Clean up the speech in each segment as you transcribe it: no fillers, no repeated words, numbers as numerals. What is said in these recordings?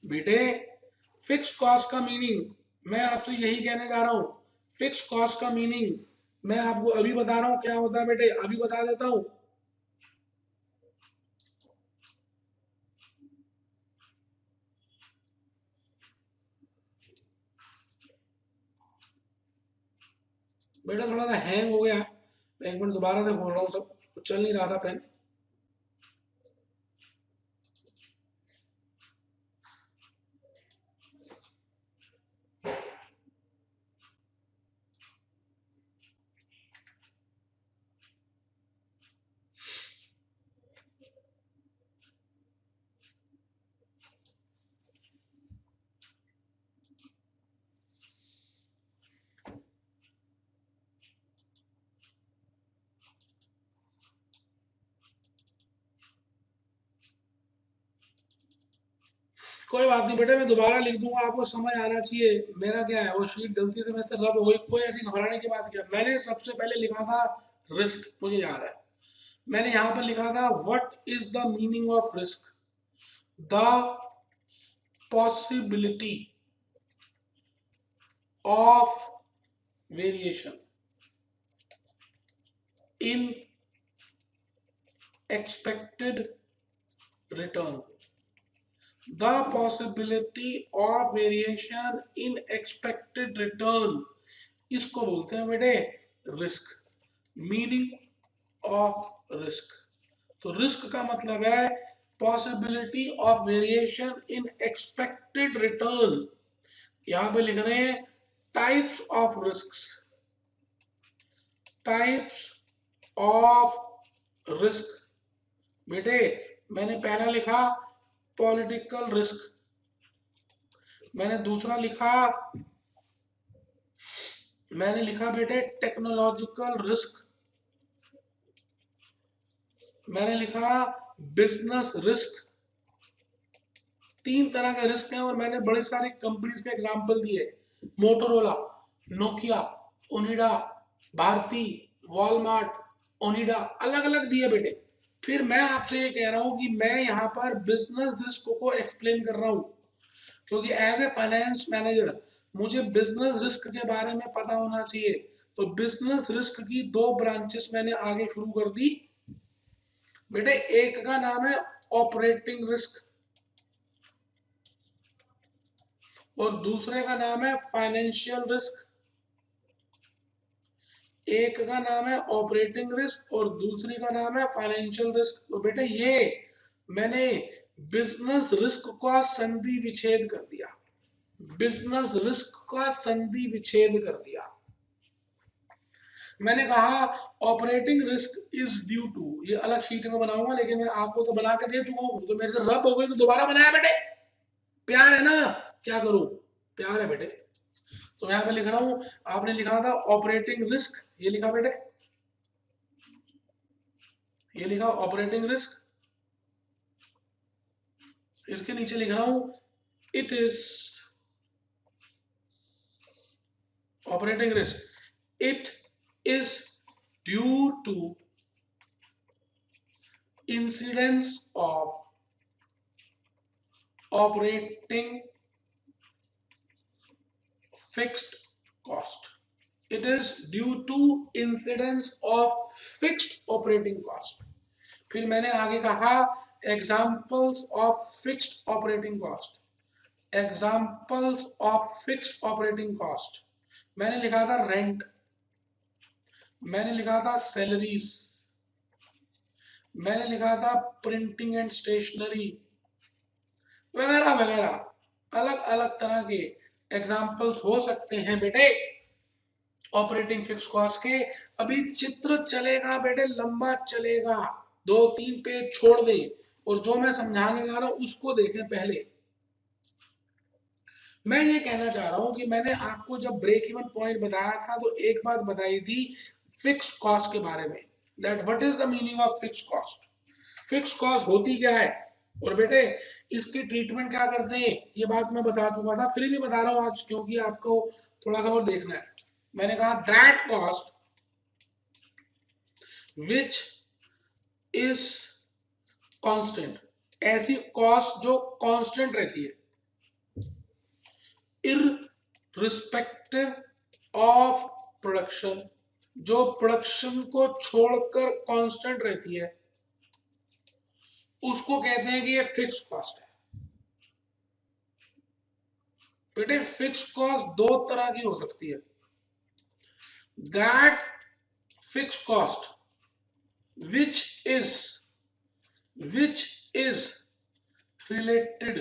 बेटे fix cost का meaning मैं आपसे यही कहने जा रहा हूं। फिक्स कॉस्ट का मीनिंग मैं आपको अभी बता रहा हूं क्या होता है बेटे, अभी बता देता हूं। बेटा थोड़ा सा हैंग हो गया, एक मिनट दोबारा से खोल रहा हूँ, सब चल नहीं रहा था पेन। कोई बात नहीं बेटे, मैं दोबारा लिख दूंगा, आपको समझ आना चाहिए। मेरा क्या है, वो शीट गलती से मेरे से रब हो गई, कोई ऐसी घबराने की बात क्या। मैंने सबसे पहले लिखा था रिस्क, मुझे याद है मैंने यहाँ पर लिखा था what is the meaning of risk, the possibility of variation in expected return, the possibility of variation in expected return, इसको बोलते हैं बेटे रिस्क। मीनिंग ऑफ रिस्क, तो रिस्क का मतलब है possibility of variation in expected return. यहां पे लिख रहे हैं types of risk, types of risk. बेटे मैंने पहला लिखा पॉलिटिकल रिस्क, मैंने दूसरा लिखा, मैंने लिखा बेटे टेक्नोलॉजिकल रिस्क, मैंने लिखा बिजनेस रिस्क। तीन तरह के रिस्क हैं और मैंने बड़ी सारी कंपनीज के एग्जांपल दिए, Motorola, Nokia, Onida, Bharti, Walmart, Onida, अलग अलग दिए बेटे। फिर मैं आपसे ये कह रहा हूं कि मैं यहाँ पर बिजनेस रिस्क को एक्सप्लेन कर रहा हूं, क्योंकि एज ए फाइनेंस मैनेजर मुझे बिजनेस रिस्क के बारे में पता होना चाहिए। तो बिजनेस रिस्क की दो ब्रांचेस मैंने आगे शुरू कर दी बेटे। एक का नाम है ऑपरेटिंग रिस्क और दूसरे का नाम है फाइनेंशियल रिस्क। एक का नाम है ऑपरेटिंग रिस्क और दूसरी का नाम है फाइनेंशियल रिस्क। तो बेटे ये मैंने बिजनेस रिस्क का संधि विच्छेद कर दिया, बिजनेस रिस्क का संधि विच्छेद कर दिया। मैंने कहा operating risk is due to, ये अलग शीट में बनाऊंगा लेकिन मैं आपको तो बना के दे चुका हूं, तो मेरे से रब हो गई तो दोबारा बनाया बेटे, प्यार है ना, क्या करूं, प्यार है बेटे। तो यहां पे लिख रहा हूं, आपने लिखा था ऑपरेटिंग रिस्क, ये लिखा बेटे, ये लिखा ऑपरेटिंग रिस्क। इसके नीचे लिख रहा हूं it is operating risk, it is due to incidence of operating fixed cost, it is due to incidence of fixed operating cost। फिर मैंने आगे कहा examples of fixed operating cost, examples of fixed operating cost. मैंने लिखा था rent, मैंने लिखा था सैलरीज, मैंने लिखा था प्रिंटिंग एंड स्टेशनरी वगैरह वगैरह। अलग अलग तरह के एग्जाम्पल्स हो सकते हैं बेटे ऑपरेटिंग फिक्स कॉस्ट के। अभी चित्र चलेगा बेटे, लंबा चलेगा, 2-3 पेज छोड़ दें और जो मैं समझाने जा रहा हूं उसको देखें। पहले मैं ये कहना चाह रहा हूं कि मैंने आपको जब ब्रेक इवन पॉइंट बताया था तो एक बात बताई थी फिक्स्ड कॉस्ट के बारे में, that what is the meaning of fixed cost, fixed cost होती क्या है और बेटे इसकी ट्रीटमेंट क्या करते हैं, ये बात मैं बता चुका था, फिर भी बता रहा हूं आज क्योंकि आपको थोड़ा सा और देखना है। मैंने कहा that cost which is constant, ऐसी कॉस्ट जो कांस्टेंट रहती है, इररिस्पेक्टिव ऑफ प्रोडक्शन, जो प्रोडक्शन को छोड़कर कांस्टेंट रहती है, उसको कहते हैं कि ये फिक्स कॉस्ट है। बेटे फिक्स कॉस्ट दो तरह की हो सकती है। That fix cost which is related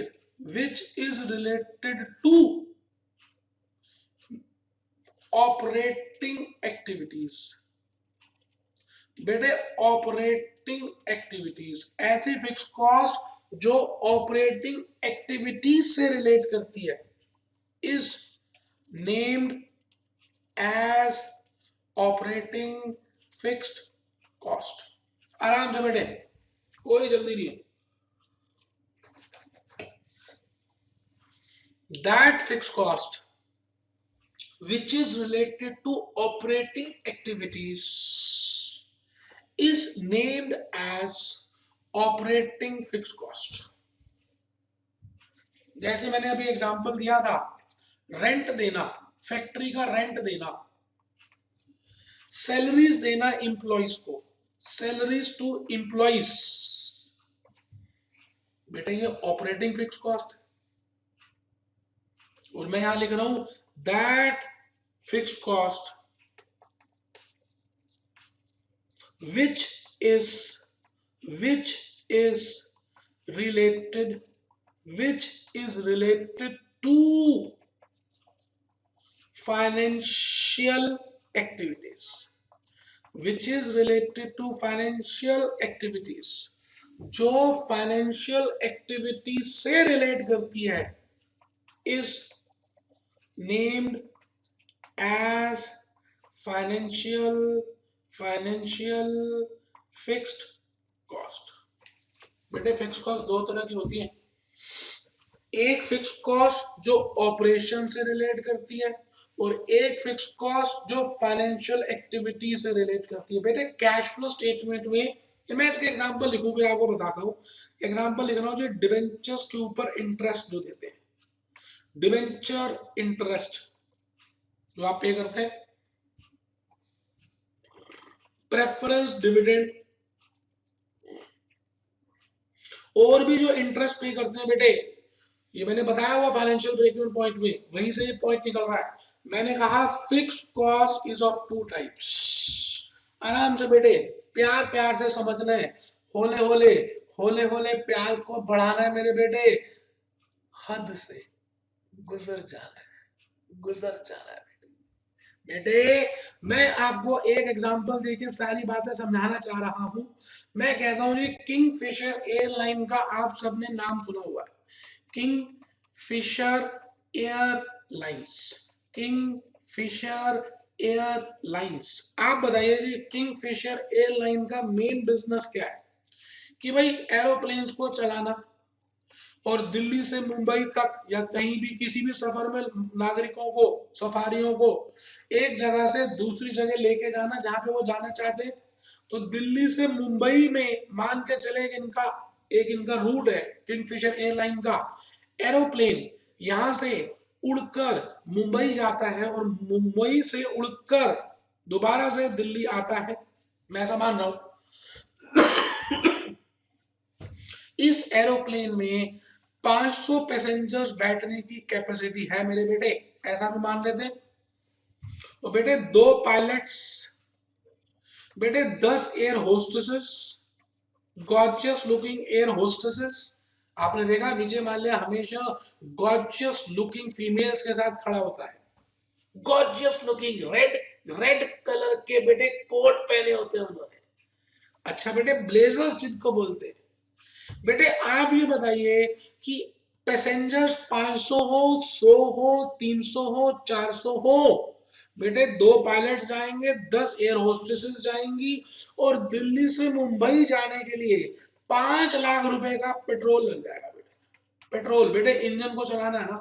to operating activities। बेटे ऑपरेटिंग एक्टिविटीज, ऐसी फिक्स कॉस्ट जो ऑपरेटिंग एक्टिविटीज से रिलेट करती है, is named as operating fixed cost. आराम से बेटे, कोई जल्दी नहीं है। That fix cost which is related to operating activities is named as operating fixed cost। जैसे मैंने अभी एग्जांपल दिया था, रेंट देना, फैक्ट्री का रेंट देना, सैलरीज देना एम्प्लॉइज को, सैलरीज टू एम्प्लॉइज, बेटा ये ऑपरेटिंग फिक्स कॉस्ट है। और मैं यहां लिख रहा हूं that fixed cost which is related to financial activities, which is related to financial activities, जो फाइनेंशियल एक्टिविटी से रिलेट करती है, is named as financial fixed cost। बेटे फिक्स कॉस्ट दो तरह की होती है, एक फिक्स कॉस्ट जो ऑपरेशन से रिलेट करती है और एक फिक्स कॉस्ट जो फाइनेंशियल एक्टिविटी से रिलेट करती है। बेटे कैश फ्लो स्टेटमेंट में मैं इसके एग्जांपल लिखूं, फिर आपको बताता हूं। एग्जांपल लिख रहा हूं, जो डिबेंचर्स के ऊपर इंटरेस्ट जो देते हैं, डिबेंचर इंटरेस्ट जो आप पे करते हैं, प्रेफरेंस डिविडेंड, और भी जो इंटरेस्ट पे करते हैं बेटे, ये मैंने बताया हुआ फाइनेंशियल ब्रेक इवन पॉइंट में, वहीं से ये पॉइंट निकल रहा है। मैंने कहा fixed cost is of two types. आराम से बेटे, प्यार प्यार से समझना है, होले होले होले होले प्यार को बढ़ाना है मेरे बेटे, हद से गुजर जाना है, गुजर जाना है बेटे। मैं आपको एक एग्जांपल देके सारी बातें समझाना चाह रहा हूं। मैं कहता हूं जी, किंगफिशर एयरलाइन का आप सबने नाम सुना हुआ है, किंगफिशर एयरलाइंस, किंगफिशर एयरलाइंस। आप बताइए जी, किंगफिशर एयरलाइन का मेन बिजनेस क्या है? कि भाई एरोप्लेन्स को चलाना और दिल्ली से मुंबई तक या कहीं भी किसी भी सफर में नागरिकों को, सफारियों को एक जगह से दूसरी जगह लेके जाना जहां पे वो जाना चाहते हैं। तो दिल्ली से मुंबई में मान के चले कि इनका रूट है किंगफिशर एयरलाइन का। एरोप्लेन यहां से उड़कर मुंबई जाता है और मुंबई से उड़कर दोबारा से दिल्ली आता है, मैं ऐसा मान रहा हूं। इस एरोप्लेन में 500 पैसेंजर्स बैठने की कैपेसिटी है मेरे बेटे, ऐसा भी मान लेते हैं। तो बेटे 2 पायलट्स, बेटे 10 air hostesses, gorgeous looking air hostesses. आपने देखा विजय माल्या हमेशा गॉर्जियस लुकिंग फीमेल्स के साथ खड़ा होता है, गॉर्जियस लुकिंग, रेड कलर के बेटे कोट पहने होते हैं उन्होंने। अच्छा बेटे, ब्लेजर्स जिनको बोलते हैं। बेटे आप ये बताइए कि पैसेंजर्स 500 हो, 100 हो, 300 हो, 400 हो, बेटे 2 पायलट जाएंगे, 10 एयर होस्टेसेस जाएंगी और दिल्ली से मुंबई जाने के लिए 5 लाख रुपए का पेट्रोल लग जाएगा बेटे। पेट्रोल बेटे, इंजन को चलाना है ना,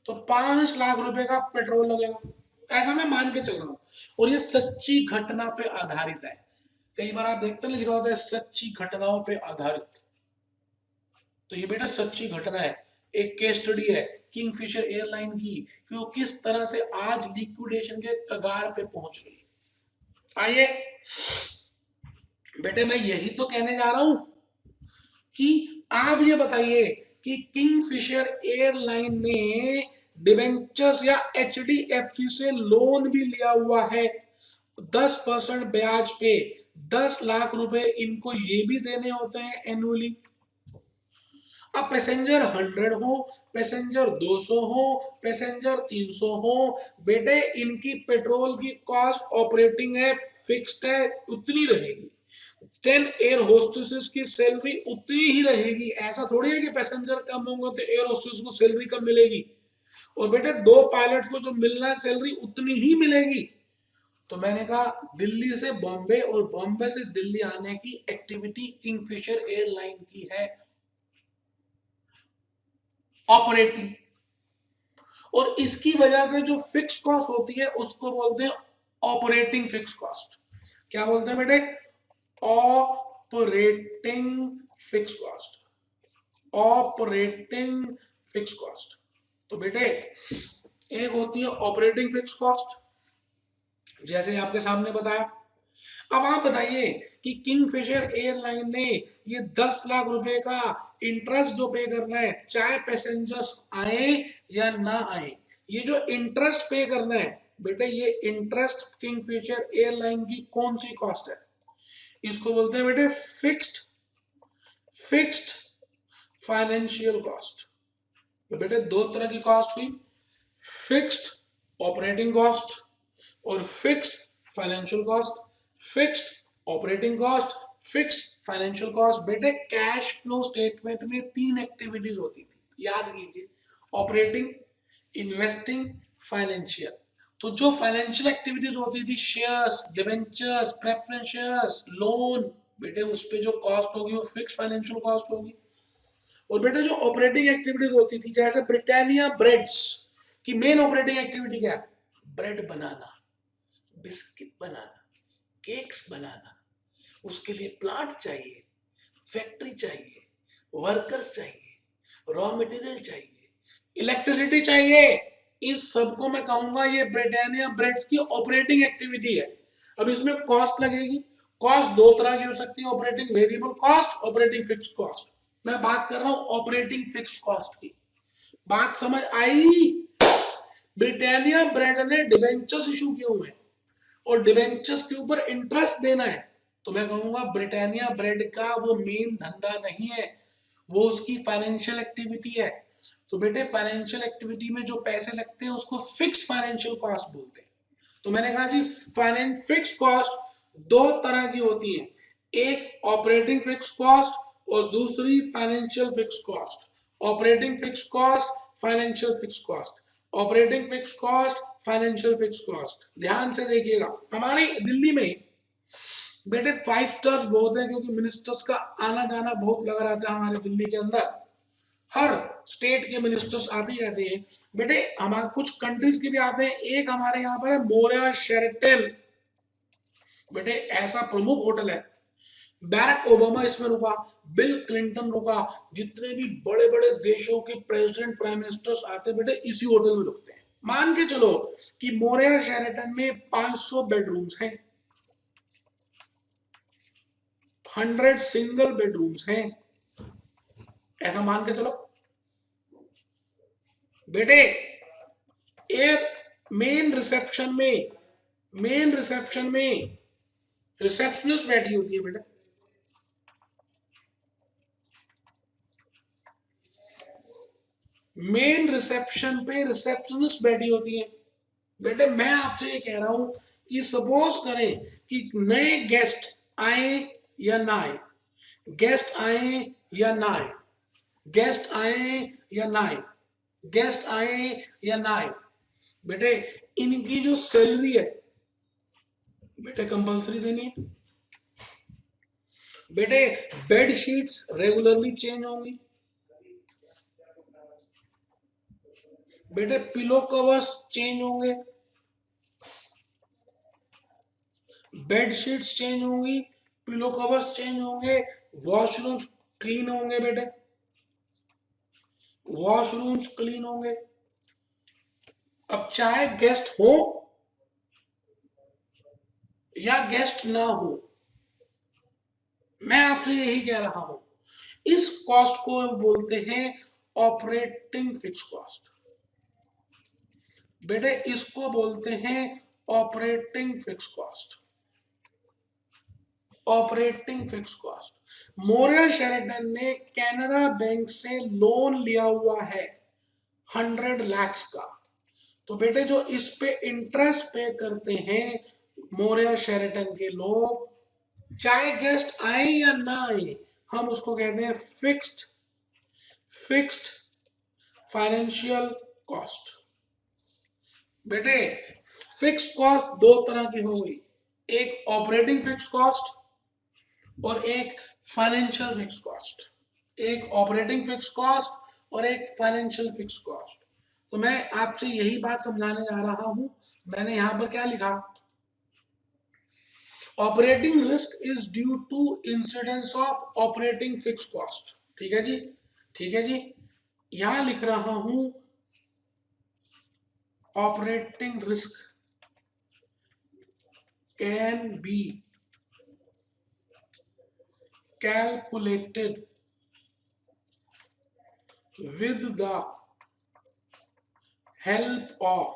तो 5 लाख रुपए का पेट्रोल लगेगा, ऐसा मैं मान के चल रहा हूं। और ये सच्ची घटना पे आधारित है। कई बार आप देखते हैं लिखा होता है सच्ची घटनाओं पे आधारित, तो ये बेटा सच्ची घटना है, एक केस स्टडी है किंगफिशर एयरलाइन की कि वो किस तरह से आज लिक्विडेशन के कगार पे पहुंच गई। आइए बेटे, मैं यही तो कहने जा रहा हूं कि आप ये बताइए कि किंगफिशर एयरलाइन ने डिबेंचर्स या एचडीएफसी से लोन भी लिया हुआ है 10% ब्याज पे, 10 लाख रुपए इनको ये भी देने होते हैं एनुअली। अब पैसेंजर 100 हो, पैसेंजर 200 हो, पैसेंजर 300 हो, बेटे इनकी पेट्रोल की कॉस्ट ऑपरेटिंग है, फिक्स्ड है, उतनी रहेगी। 10 एयर होस्टेसेस की सैलरी उतनी ही रहेगी। ऐसा थोड़ी है कि पैसेंजर कम होंगे तो एयर होस्टेस को सैलरी कम मिलेगी। और बेटे 2 पायलट्स को जो मिलना है सैलरी उतनी ही मिलेगी। तो मैंने कहा दिल्ली से बॉम्बे और बॉम्बे से दिल्ली आने की एक्टिविटी किंगफिशर एयरलाइन की है ऑपरेटिंग, और इसकी वजह से जो फिक्स कॉस्ट होती है उसको बोलते हैं ऑपरेटिंग फिक्स कॉस्ट। क्या बोलते हैं बेटे? Operating fix cost, operating fix cost. तो बेटे एक होती है ऑपरेटिंग फिक्स कॉस्ट, जैसे आपके सामने बताया। अब आप बताइए कि किंगफिशर एयरलाइन ने ये 10 लाख रुपए का इंटरेस्ट जो पे करना है, चाहे पैसेंजर्स आए या ना आए, ये जो इंटरेस्ट पे करना है बेटे, ये इंटरेस्ट किंगफिशर एयरलाइन की कौन सी कॉस्ट है? इसको बोलते हैं बेटे फिक्स्ड फाइनेंशियल कॉस्ट। तो बेटे दो तरह की कॉस्ट हुई, फिक्स्ड ऑपरेटिंग कॉस्ट और fixed financial cost. Fixed operating cost, fixed financial cost. बेटे कैश फ्लो स्टेटमेंट में 3 एक्टिविटीज होती थी, याद कीजिए, ऑपरेटिंग, इन्वेस्टिंग, फाइनेंशियल। तो जो फाइनेंशियल एक्टिविटीज होती थी, shares, debentures, preference shares, loan, बेटे उस पे जो कॉस्ट होगी वो फिक्स फाइनेंशियल कॉस्ट होगी। और बेटे जो ऑपरेटिंग एक्टिविटीज होती थी, जैसे ब्रिटानिया ब्रेड्स की मेन ऑपरेटिंग एक्टिविटी क्या है? ब्रेड बनाना, बिस्किट बनाना, केक्स बनाना। उसके लिए प्लांट चाहिए, फैक्ट्री चाहिए, वर्कर्स चाहिए, रॉ मटेरियल चाहिए, इलेक्ट्रिसिटी चाहिए। इस सबको मैं कहूंगा ये ब्रिटानिया ब्रेड्स की ऑपरेटिंग एक्टिविटी है। अब इसमें कॉस्ट लगेगी। कॉस्ट दो तरह की हो सकती है, operating variable cost, operating fixed cost. मैं बात कर रहा हूं ऑपरेटिंग फिक्स्ड कॉस्ट की। बात समझ आई? ब्रिटानिया ब्रेड ने डिबेंचर्स इशू किए हुए हैं और डिबेंचर्स के ऊपर इंटरेस्ट देना है, तो मैं कहूंगा ब्रिटानिया ब्रेड का वो मेन धंधा नहीं है, वो उसकी फाइनेंशियल एक्टिविटी है। तो बेटे फाइनेंशियल एक्टिविटी में जो पैसे लगते हैं उसको फिक्स्ड फाइनेंशियल कॉस्ट बोलते हैं। तो मैंने कहा जी फाइनेंस फिक्स्ड कॉस्ट दो तरह की होती है, एक ऑपरेटिंग फिक्स्ड कॉस्ट और दूसरी financial fixed cost. Operating fixed cost, financial fixed cost, operating fixed cost, financial fixed cost. ध्यान से देखिएगा, हमारे दिल्ली में बेटे 5 स्टार्स बहुत है, क्योंकि मिनिस्टर्स का आना जाना बहुत लगा रहता है हमारे दिल्ली के अंदर। हर स्टेट के मिनिस्टर्स आते ही रहते हैं बेटे, हमारे कुछ कंट्रीज के भी आते हैं। एक हमारे यहाँ पर है मोरिया शेरेटन, बेटे ऐसा प्रमुख होटल है। बैरक ओबामा इसमें रुका, बिल क्लिंटन रुका, जितने भी बड़े बड़े देशों के प्रेसिडेंट प्राइम मिनिस्टर्स आते बेटे इसी होटल में रुकते हैं। मान के चलो कि मोरिया शेरेटन में 500 बेडरूम्स हैं, 100 सिंगल बेडरूम्स हैं, ऐसा मान के चलो बेटे। एक मेन रिसेप्शन में रिसेप्शनिस्ट बैठी होती है बेटा, मेन रिसेप्शन पे रिसेप्शनिस्ट बैठी होती है। बेटे मैं आपसे ये कह रहा हूं कि सपोज करें कि नए गेस्ट आए या ना आए, गेस्ट आए या ना आए, गेस्ट आए या ना आए, गेस्ट आए या ना आए, बेटे इनकी जो सैलरी है बेटे कंपलसरी देनी है। बेटे बेड शीट्स रेगुलरली चेंज होंगी, बेटे पिलो कवर्स चेंज होंगे, बेड शीट्स चेंज होंगी, पिलो कवर्स चेंज होंगे, वॉशरूम क्लीन होंगे बेटे। वॉशरूम्स क्लीन होंगे। अब चाहे गेस्ट हो या गेस्ट ना हो, मैं आपसे यही कह रहा हूं, इस कॉस्ट को बोलते हैं ऑपरेटिंग फिक्स कॉस्ट। बेटे इसको बोलते हैं operating fix cost. Operating fix cost. मोरिया शेरेटन ने कैनरा बैंक से लोन लिया हुआ है 100 लाख का। तो बेटे जो इस पे इंटरेस्ट पे करते हैं मोरिया शेरेटन के लोग, चाहे गेस्ट आए या ना आए, हम उसको कहते हैं फिक्स्ड फाइनेंशियल कॉस्ट। बेटे फिक्स कॉस्ट दो तरह की हो गई, एक ऑपरेटिंग फिक्स कॉस्ट और एक फाइनेंशियल फिक्स कॉस्ट। एक ऑपरेटिंग फिक्स कॉस्ट और एक फाइनेंशियल फिक्स कॉस्ट। तो मैं आपसे यही बात समझाने जा रहा हूं। मैंने यहां पर क्या लिखा, operating risk is due to incidence of operating fix cost. ठीक है जी, ठीक है जी। यहां लिख रहा हूं operating risk can be calculated with the help of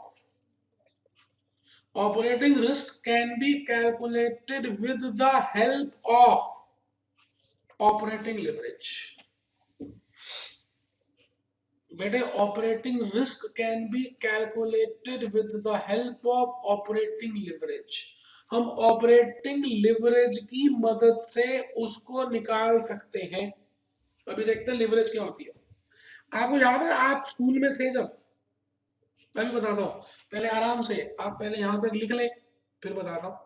operating risk can be calculated with the help of operating leverage. बेटे operating risk can be calculated with the help of operating leverage. हम operating leverage की मदद से उसको निकाल सकते हैं। अभी देखते हैं लिवरेज क्या होती है। आपको याद है आप स्कूल में थे जब, मैं भी बताता हूँ, पहले आराम से आप पहले यहां तक लिख लें फिर बताता हूँ।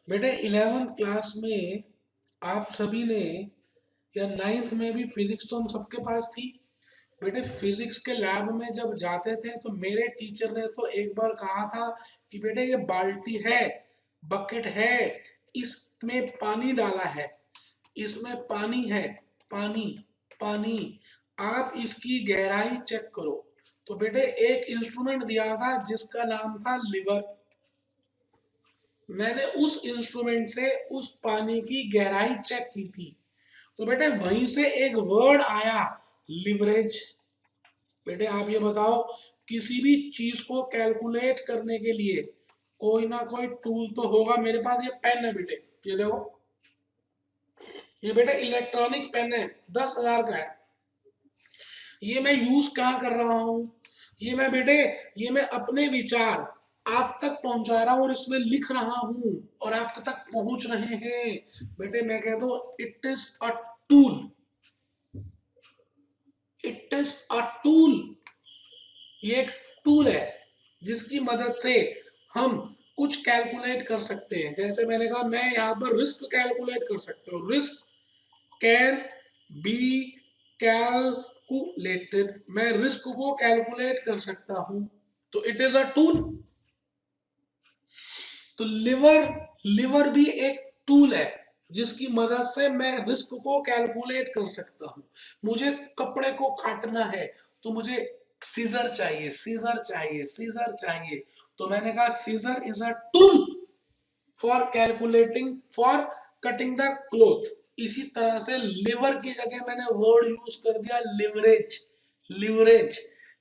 बेटे 11th क्लास में आप सभी ने, या 9th में भी फिजिक्स तो हम सबके पास थी। बेटे फिजिक्स के लैब में जब जाते थे तो मेरे टीचर ने तो एक बार कहा था कि बेटे ये बाल्टी है, बकेट है, इसमें पानी डाला है, इसमें पानी है, पानी पानी, आप इसकी गहराई चेक करो। तो बेटे एक इंस्ट्रूमेंट दिया था जिसका नाम था लिवर। मैंने उस इंस्ट्रूमेंट से उस पानी की गहराई चेक की थी। तो बेटे वहीं से एक वर्ड आया, लिवरेज। बेटे आप ये बताओ, किसी भी चीज को कैलकुलेट करने के लिए कोई ना कोई टूल तो होगा। मेरे पास ये पेन है बेटे, ये देखो, ये बेटे इलेक्ट्रॉनिक पेन है, 10,000 का है। ये मैं यूज क्या कर रहा हूं, ये मैं बेटे, ये मैं अपने विचार आप तक पहुंचा रहा हूं और इसमें लिख रहा हूं और आप तक पहुंच रहे हैं। बेटे मैं कह दो, it is a tool, it is a tool. ये एक टूल है जिसकी मदद से हम कुछ कैलकुलेट कर सकते हैं। जैसे मैंने कहा, मैं यहां पर रिस्क कैलकुलेट कर सकता हूं। रिस्क कैन बी कैलकुलेटेड, मैं रिस्क को कैलकुलेट कर सकता हूं, तो इट इज अ टूल। तो लिवर, लिवर भी एक टूल है जिसकी मदद से मैं रिस्क को कैलकुलेट कर सकता हूं। मुझे कपड़े को काटना है तो मुझे सीजर चाहिए, सीजर चाहिए, सीजर चाहिए। तो मैंने कहा scissor is a tool for calculating, for cutting the cloth. इसी तरह से लिवर की जगह मैंने वर्ड यूज कर दिया leverage, leverage,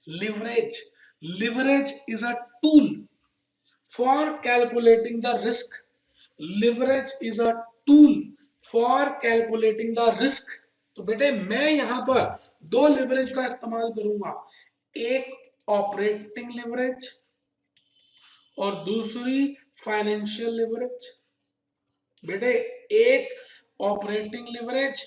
leverage. Leverage is a tool for calculating the risk, leverage is a tool for calculating the risk. तो बेटे मैं यहां पर दो लिवरेज का इस्तेमाल करूंगा, एक ऑपरेटिंग लिवरेज और दूसरी फाइनेंशियल लिवरेज। बेटे एक ऑपरेटिंग लिवरेज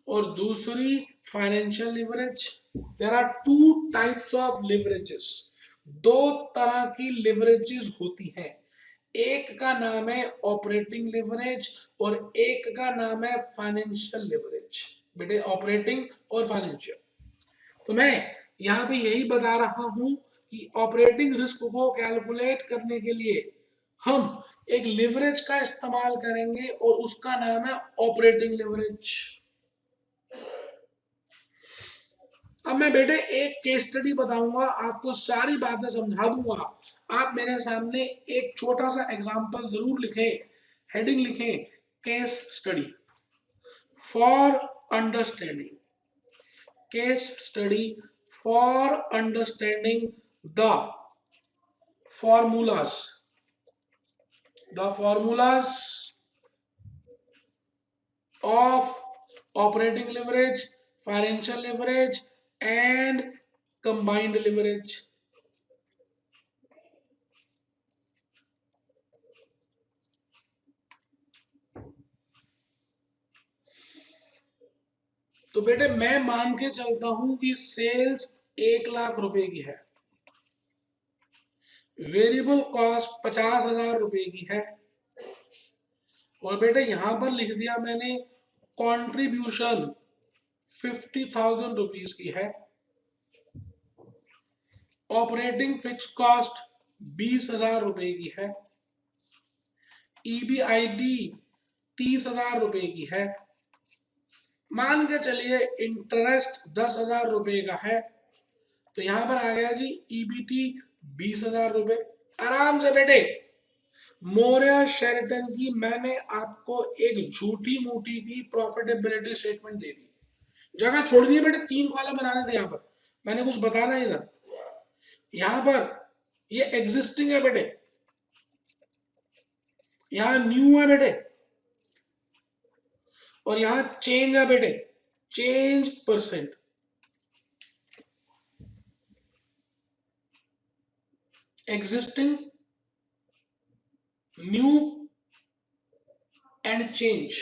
और दूसरी financial leverage. There are two types of leverages, दो तरह की लिवरेजेस होती हैं। एक का नाम है ऑपरेटिंग लिवरेज और एक का नाम है फाइनेंशियल लिवरेज। बेटे ऑपरेटिंग और फाइनेंशियल। तो मैं यहाँ पे यही बता रहा हूं कि ऑपरेटिंग रिस्क को कैलकुलेट करने के लिए हम एक लिवरेज का इस्तेमाल करेंगे और उसका नाम है ऑपरेटिंग लिवरेज। अब मैं बेटे एक केस स्टडी बताऊंगा, आपको सारी बातें समझा दूंगा। आप मेरे सामने एक छोटा सा एग्जांपल जरूर लिखें, हेडिंग लिखें case study for understanding, case study for understanding the formulas, the formulas of operating leverage, financial leverage and combined leverage। तो बेटे मैं मान के चलता हूं कि सेल्स 1,00,000 रुपए की है, वेरिएबल कॉस्ट 50,000 रुपए की है और बेटे यहां पर लिख दिया मैंने कंट्रीब्यूशन 50,000 रुपीज की है, ऑपरेटिंग फिक्स कॉस्ट 20,000 रुपए की है, ईबीआईडी 30,000 रुपए की है, मान के चलिए इंटरेस्ट 10,000 रुपए का है। तो यहां पर आ गया जी ईबीटी 20,000 रुपए। आराम से बेटे मोरिया शेरटन की मैंने आपको एक झूठी मूठी की प्रॉफिटेबिलिटी स्टेटमेंट दे दी, जगह छोड़ दी बेटे, 3 कॉलम बनाने थे। यहां पर मैंने कुछ बताना इधर, यहां पर ये एग्जिस्टिंग है बेटे, यहां न्यू है बेटे और यहां चेंज है बेटे, change percent. Existing, new and change.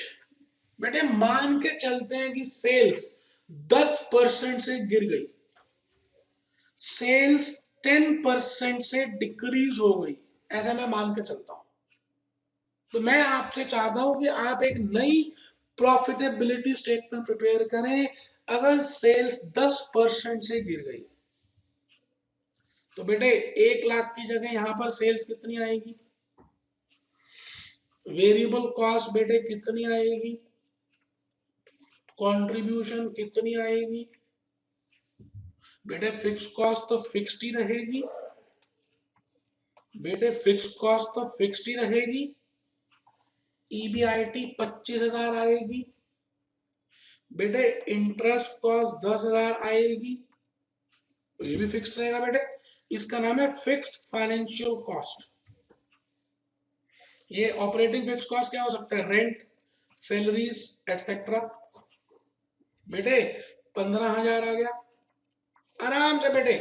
बेटे मान के चलते हैं कि सेल्स 10% से गिर गई, सेल्स 10% से डिक्रीज हो गई, ऐसा मैं मान के चलता हूं। तो मैं आपसे चाहता हूं कि आप एक नई प्रॉफिटेबिलिटी स्टेटमेंट प्रिपेयर करें अगर सेल्स 10% से गिर गई। तो बेटे 1,00,000 की जगह यहां पर सेल्स कितनी आएगी, वेरिएबल कॉस्ट बेटे कितनी आएगी, कंट्रीब्यूशन कितनी आएगी, बेटे फिक्स कॉस्ट तो फिक्स्ड ही रहेगी, बेटे फिक्स कॉस्ट तो फिक्स्ड ही रहेगी, ईबीआईटी 25,000 आएगी, बेटे इंटरेस्ट कॉस्ट 10,000 आएगी, तो ये भी फिक्स्ड रहेगा बेटे। इसका नाम है फिक्स्ड फाइनेंशियल कॉस्ट। ये ऑपरेटिंग फिक्स कॉस्ट क्या हो सकता है, रेंट, सैलरीज एटसेट्रा। बेटे 15,000 आ गया। आराम से बेटे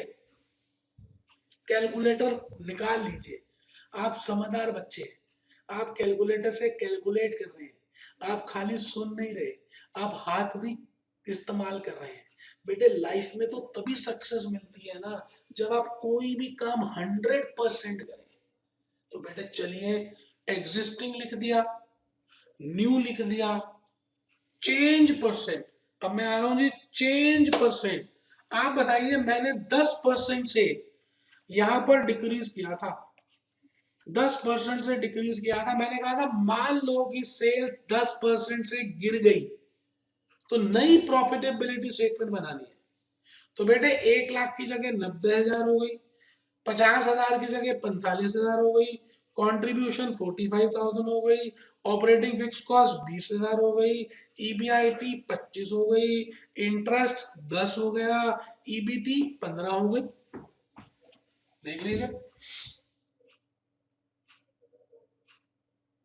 कैलकुलेटर निकाल लीजिए, आप समझदार बच्चे, आप कैलकुलेटर से कैलकुलेट कर रहे हैं, आप खाली सुन नहीं रहे, आप हाथ भी इस्तेमाल कर रहे हैं। बेटे लाइफ में तो तभी सक्सेस मिलती है ना जब आप कोई भी काम 100% करें। तो बेटे चलिए एग्जिस्टिंग लिख दिया, न्यू लिख दिया, चेंज परसेंट। अब मैं आ रहा हूं जी चेंज परसेंट। आप बताइए मैंने 10% से यहां पर डिक्रीज किया था, 10% से डिक्रीज किया था। मैंने कहा था मान लो कि सेल्स 10% से गिर गई तो नई प्रॉफिटेबिलिटी स्टेटमेंट बनानी है। तो बेटे 1 लाख की जगह 90,000 हो गई, 50,000 की जगह 45,000 हो गई, कंट्रीब्यूशन 45,000 हो गई, ऑपरेटिंग फिक्स कॉस्ट 20,000 हो गई, ईबीआईटी 25 हो गई, इंटरेस्ट 10 हो गया, ईबीटी 15 हो गई। देख लीजिए।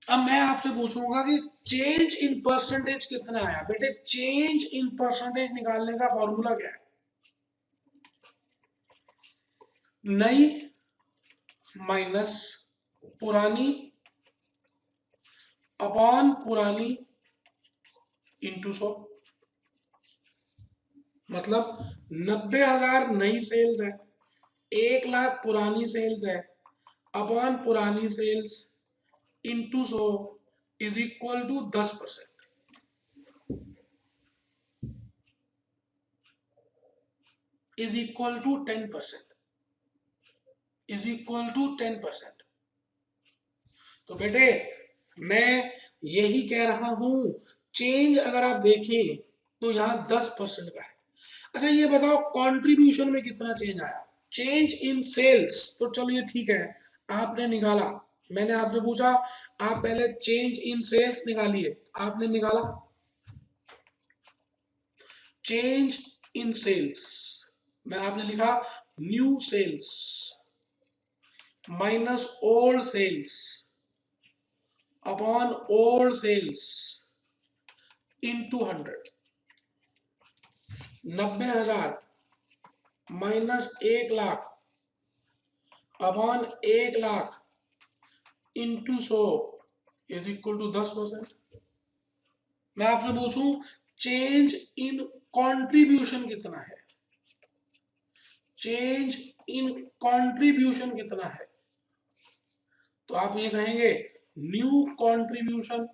अब मैं आपसे पूछूंगा कि चेंज इन परसेंटेज कितना आया। बेटे चेंज इन परसेंटेज निकालने का फॉर्मूला क्या है? नई माइनस पुरानी अपॉन पुरानी इंटू 100। मतलब 90,000 नई सेल्स है, 1 लाख पुरानी सेल्स है, अपॉन पुरानी sales into 100 is equal to 10%, is equal to 10%, is equal to 10%। तो बेटे मैं यही कह रहा हूं, चेंज अगर आप देखें तो यहां 10% का है। अच्छा ये बताओ कंट्रीब्यूशन में कितना चेंज आया? चेंज इन सेल्स तो चलिए ठीक है, आपने निकाला। मैंने आपसे पूछा आप पहले चेंज इन सेल्स निकालिए, आपने निकाला चेंज इन सेल्स में आपने लिखा new sales minus old sales upon old sales into 100। 90,000 minus 1 lakh upon 1 lakh into 100 is equal to 10%। मैं आपसे पूछूं चेंज इन कंट्रीब्यूशन कितना है? चेंज इन कंट्रीब्यूशन कितना है? तो आप ये कहेंगे new contribution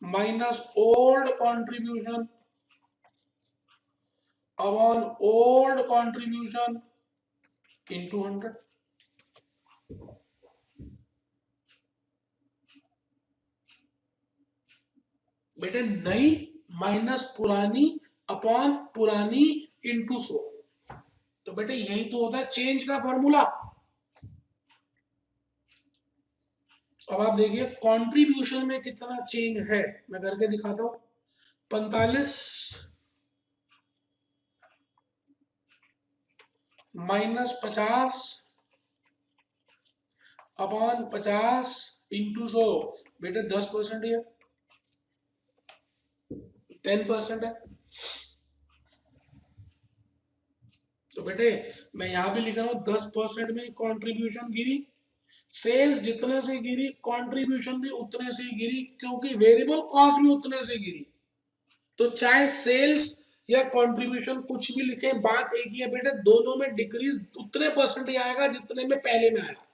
minus old contribution upon old contribution into 100। बेटे नई माइनस पुरानी अपॉन पुरानी इंटू 100। तो बेटे यही तो होता है चेंज का फॉर्मूला। अब आप देखिए कंट्रीब्यूशन में कितना चेंज है, मैं करके दिखाता हूं। 45 माइनस 50 अपॉन 50 इंटू 100। बेटे 10% ही है, 10% है। तो बेटे मैं यहां भी लिख रहा हूं 10% में कंट्रीब्यूशन गिरी, सेल्स जितने से गिरी कंट्रीब्यूशन भी उतने से ही गिरी, क्योंकि वेरिएबल कॉस्ट भी उतने से गिरी। तो चाहे सेल्स या कंट्रीब्यूशन कुछ भी लिखे, बात एक ही है बेटे, दोनों में डिक्रीज उतने परसेंट ही आएगा जितने में पहले में आया।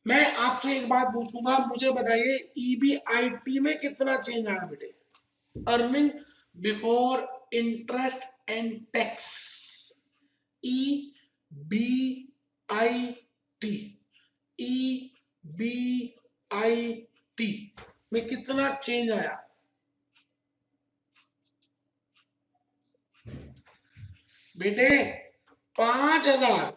मैं आपसे एक बात पूछूंगा, मुझे बताइए ईबीआईटी में कितना चेंज आया बेटे? Earning before interest and tax, E B I T, E B I T में कितना चेंज आया? बेटे 5,000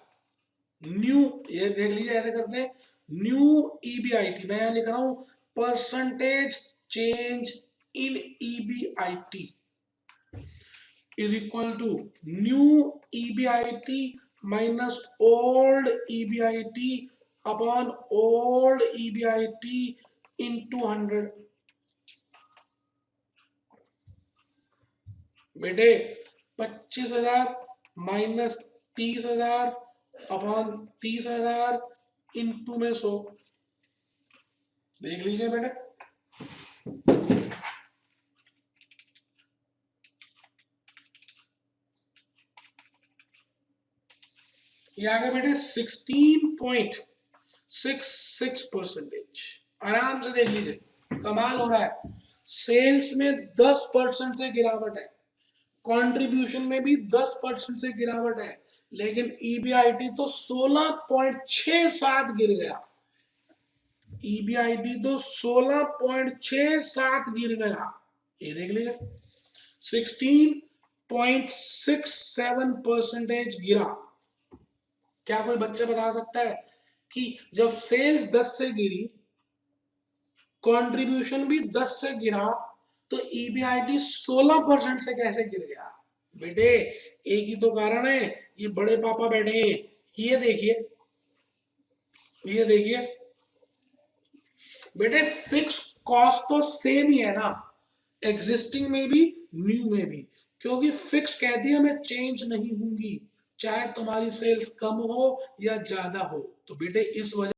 न्यू, ये देख लीजिए ऐसे करते हैं, न्यू ईबीआईटी मैं यहां लिख रहा हूं percentage change in EBIT is equal to new EBIT minus old EBIT upon old EBIT into 100। बेटे 25,000 माइनस 30,000 अपॉन 30,000 इंटू में 100। देख लीजिए बेटे, ये आ गया बेटे 16.66%। आराम से देख लीजिए, कमाल हो रहा है। सेल्स में 10% से गिरावट है, कंट्रीब्यूशन में भी 10% से गिरावट है, लेकिन ईबीआईटी तो 16.67 गिर गया। ईबीआईटी तो 16.67 गिर गया, ये देख लीजिए 16.67% गिरा। क्या कोई बच्चा बता सकता है कि जब सेल्स 10 से गिरी, कंट्रीब्यूशन भी 10 से गिरा, तो ईबीआईटी 16% से कैसे गिर गया? बेटे एक ही तो कारण है, ये बड़े पापा बैठे हैं, ये देखिए, ये देखिए बेटे, फिक्स कॉस्ट तो सेम ही है ना, एग्जिस्टिंग में भी न्यू में भी, क्योंकि फिक्स कहती है मैं चेंज नहीं होंगी चाहे तुम्हारी सेल्स कम हो या ज्यादा हो। तो बेटे इस वजह